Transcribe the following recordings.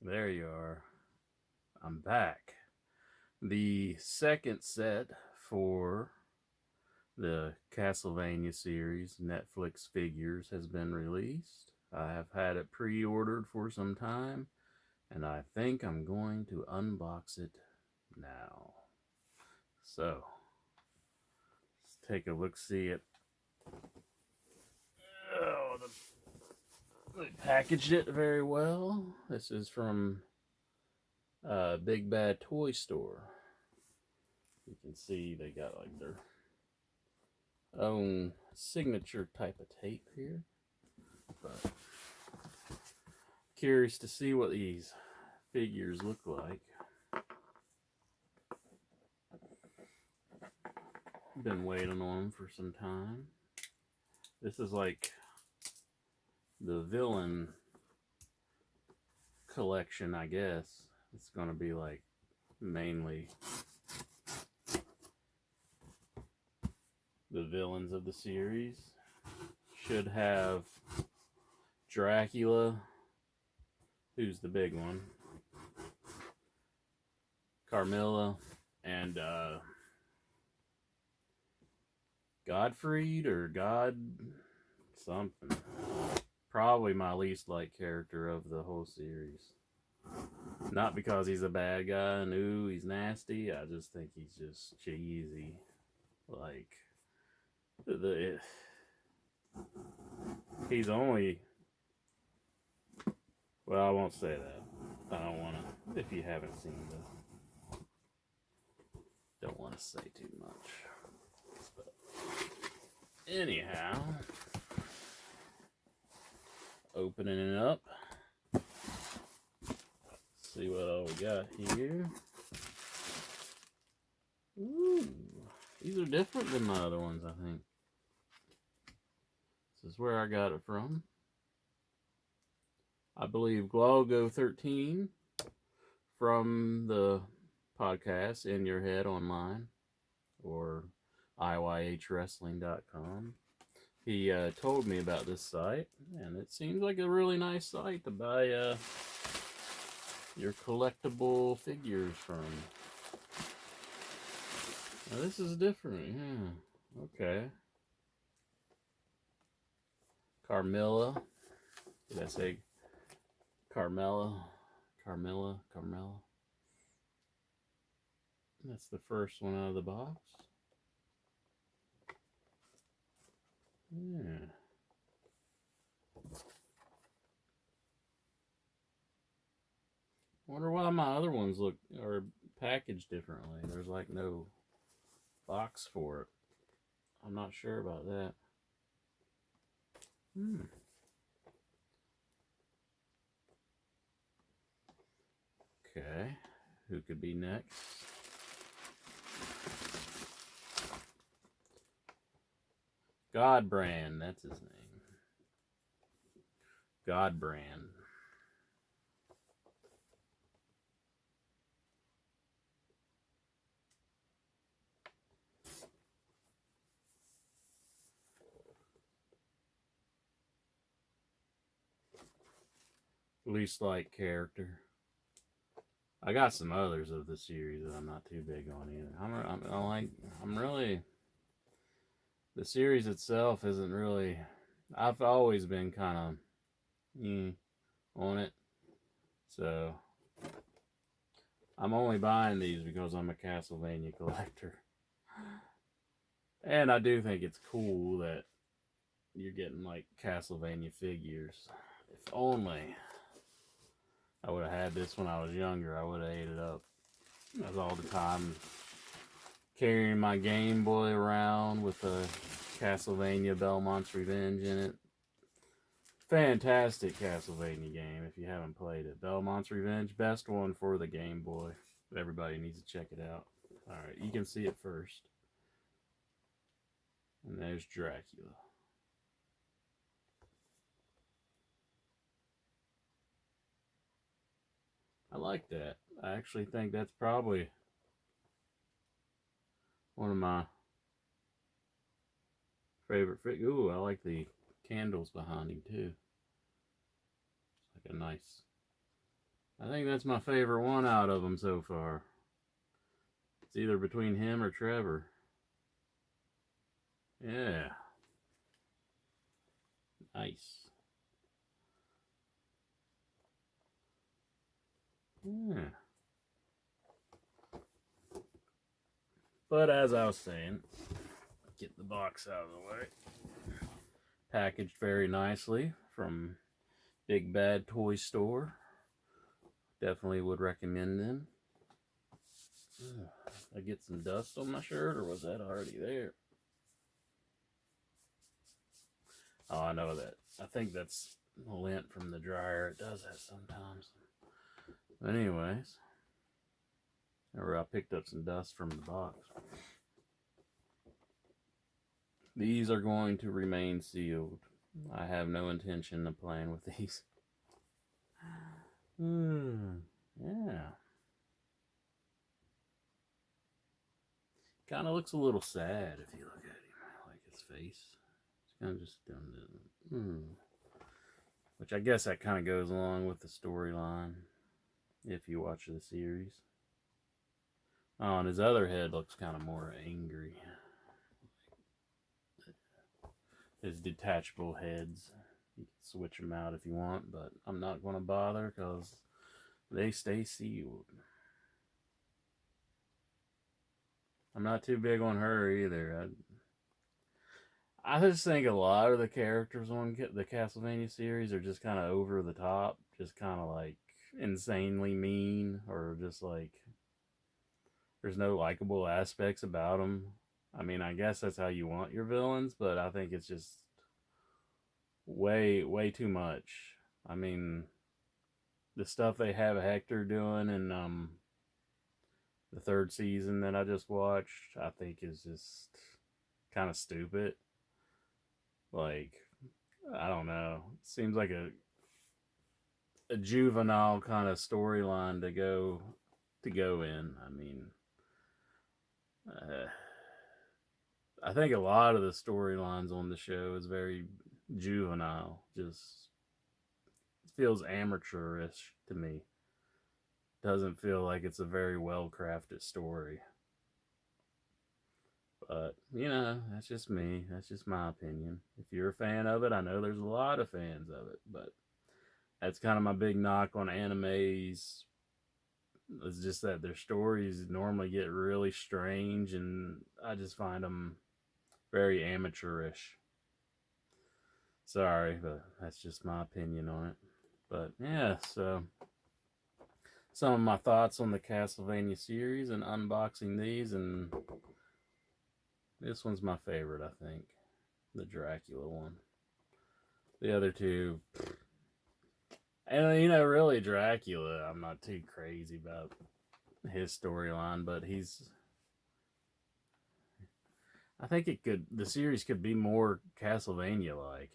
There you are. I'm back. The second set for the Castlevania series Netflix figures has been released. I have had it pre-ordered for some time, and I think I'm going to unbox it now. So, let's take a look-see at... Oh, they packaged it very well. This is from Big Bad Toy Store. You can see they got like their own signature type of tape here. But curious to see what these figures look like. Been waiting on them for some time. This is like the villain collection, I guess. It's gonna be like mainly the villains of the series. Should have Dracula, who's the big one, Carmilla, and Godfried or God something. Probably my least liked character of the whole series. Not because he's a bad guy and ooh, he's nasty. I just think he's just cheesy. Like, he's only... Well, I won't say that. I don't want to, if you haven't seen the... Don't want to say too much. But anyhow, opening it up. See what all we got here. Ooh, these are different than my other ones, I think. This is where I got it from. I believe Glogo13 from the podcast In Your Head Online or IYHWrestling.com. He told me about this site, and it seems like a really nice site to buy your collectible figures from. Now, this is different, yeah. Okay. Carmilla. Did I say Carmella? Carmilla? That's the first one out of the box. Yeah. Wonder why my other ones are packaged differently. There's like no box for it. I'm not sure about that. Okay, who could be next? Godbrand, that's his name. Godbrand. Least liked character. I got some others of the series that I'm not too big on either. I'm really... The series itself isn't really... I've always been kind of on it. So, I'm only buying these because I'm a Castlevania collector. And I do think it's cool that you're getting like Castlevania figures. If only I would have had this when I was younger, I would have ate it up. I was all the time carrying my Game Boy around with a Castlevania Belmont's Revenge in it. Fantastic Castlevania game if you haven't played it. Belmont's Revenge, best one for the Game Boy. Everybody needs to check it out. Alright, you can see it first. And there's Dracula. I like that. I actually think that's probably one of my favorite figures. Ooh, I like the candles behind him too. It's like a I think that's my favorite one out of them so far. It's either between him or Trevor. Yeah. Nice. Yeah. But as I was saying, get the box out of the way. Packaged very nicely from Big Bad Toy Store. Definitely would recommend them. I get some dust on my shirt, or was that already there? Oh, I know that. I think that's lint from the dryer. It does that sometimes. But anyways, or I picked up some dust from the box. These are going to remain sealed. I have no intention of playing with these. Yeah. Kind of looks a little sad if you look at him, like his face. It's kind of just done this. Which I guess that kind of goes along with the storyline if you watch the series. Oh, and his other head looks kind of more angry. His detachable heads. You can switch them out if you want, but I'm not going to bother because they stay sealed. I'm not too big on her either. I just think a lot of the characters on the Castlevania series are just kind of over the top, just kind of like insanely mean, or just like there's no likable aspects about them. I mean, I guess that's how you want your villains, but I think it's just way too much. I mean, the stuff they have Hector doing in the third season that I just watched, I think is just kind of stupid. Like, I don't know. It seems like a juvenile kind of storyline to go in. I mean, I think a lot of the storylines on the show is very juvenile. Just feels amateurish to me. Doesn't feel like it's a very well crafted story. But, you know, that's just me. That's just my opinion. If you're a fan of it, I know there's a lot of fans of it, but that's kind of my big knock on animes. It's just that their stories normally get really strange, and I just find them very amateurish. Sorry, but that's just my opinion on it. But yeah, so some of my thoughts on the Castlevania series and unboxing these, and this one's my favorite, I think. The Dracula one. The other two, and you know, really Dracula, I'm not too crazy about his storyline, but I think the series could be more Castlevania like.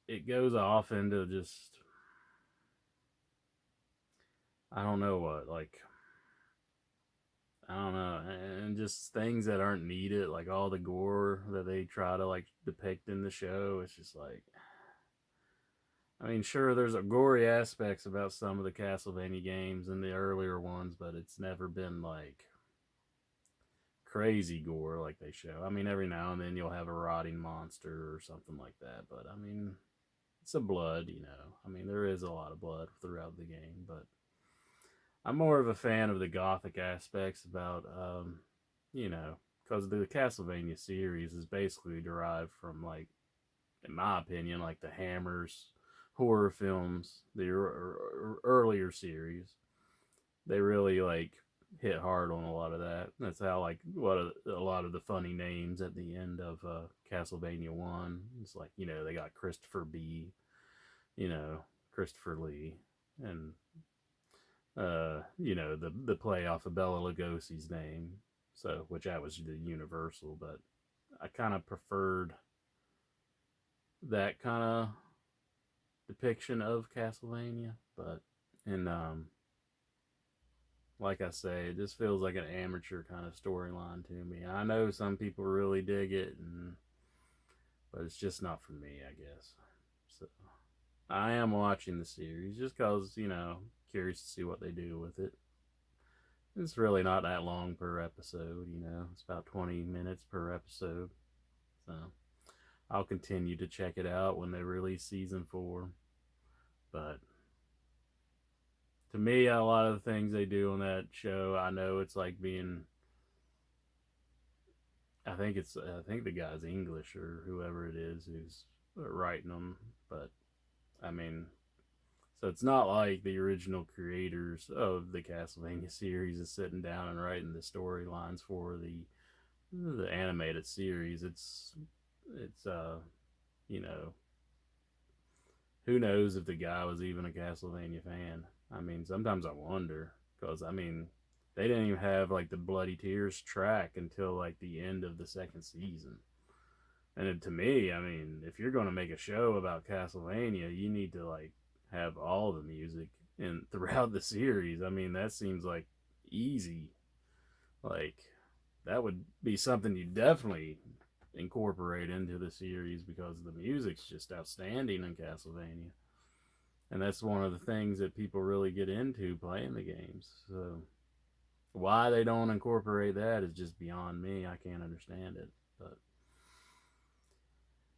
It goes off into just, I don't know what, like, I don't know, and just things that aren't needed, like all the gore that they try to like depict in the show. It's just like, I mean, sure, there's a gory aspects about some of the Castlevania games and the earlier ones, but it's never been like crazy gore like they show. I mean, every now and then you'll have a rotting monster or something like that, but I mean, it's a blood, you know. I mean, there is a lot of blood throughout the game, but I'm more of a fan of the gothic aspects about, you know, because the Castlevania series is basically derived from, like, in my opinion, like the Hammer's horror films, the earlier series. They really, like, hit hard on a lot of that. That's how, like, a lot of the funny names at the end of Castlevania 1. It's like, you know, they got Christopher B., you know, Christopher Lee, and you know, the play off of Bela Lugosi's name, so which that was the Universal, but I kind of preferred that kind of depiction of Castlevania, but and like I say, it just feels like an amateur kind of storyline to me. I know some people really dig it, but it's just not for me, I guess. So I am watching the series just because, curious to see what they do with it. It's really not that long per episode, It's about 20 minutes per episode. So I'll continue to check it out when they release season 4. But to me, a lot of the things they do on that show, I know it's like being. I think the guy's English or whoever it is who's writing them, but I mean, so it's not like the original creators of the Castlevania series is sitting down and writing the storylines for the animated series. It's you know, who knows if the guy was even a Castlevania fan. I mean, sometimes I wonder because I mean, they didn't even have like the Bloody Tears track until like the end of the second season. And to me, I mean, if you're going to make a show about Castlevania, you need to like have all the music in throughout the series. I mean, that seems like easy. Like that would be something you definitely incorporate into the series because the music's just outstanding in Castlevania. And that's one of the things that people really get into playing the games. So why they don't incorporate that is just beyond me. I can't understand it. But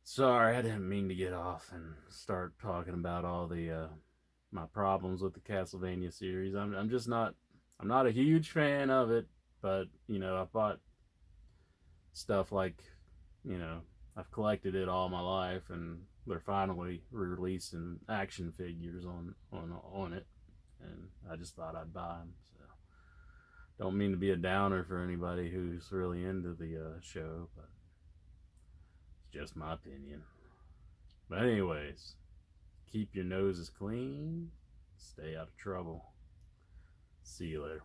sorry, I didn't mean to get off and start talking about all the my problems with the Castlevania series. I'm just not. I'm not a huge fan of it, but I bought stuff like you know I've collected it all my life, and they're finally releasing action figures on it, and I just thought I'd buy them. So don't mean to be a downer for anybody who's really into the show, but it's just my opinion. But anyways, keep your noses clean, stay out of trouble. See you later.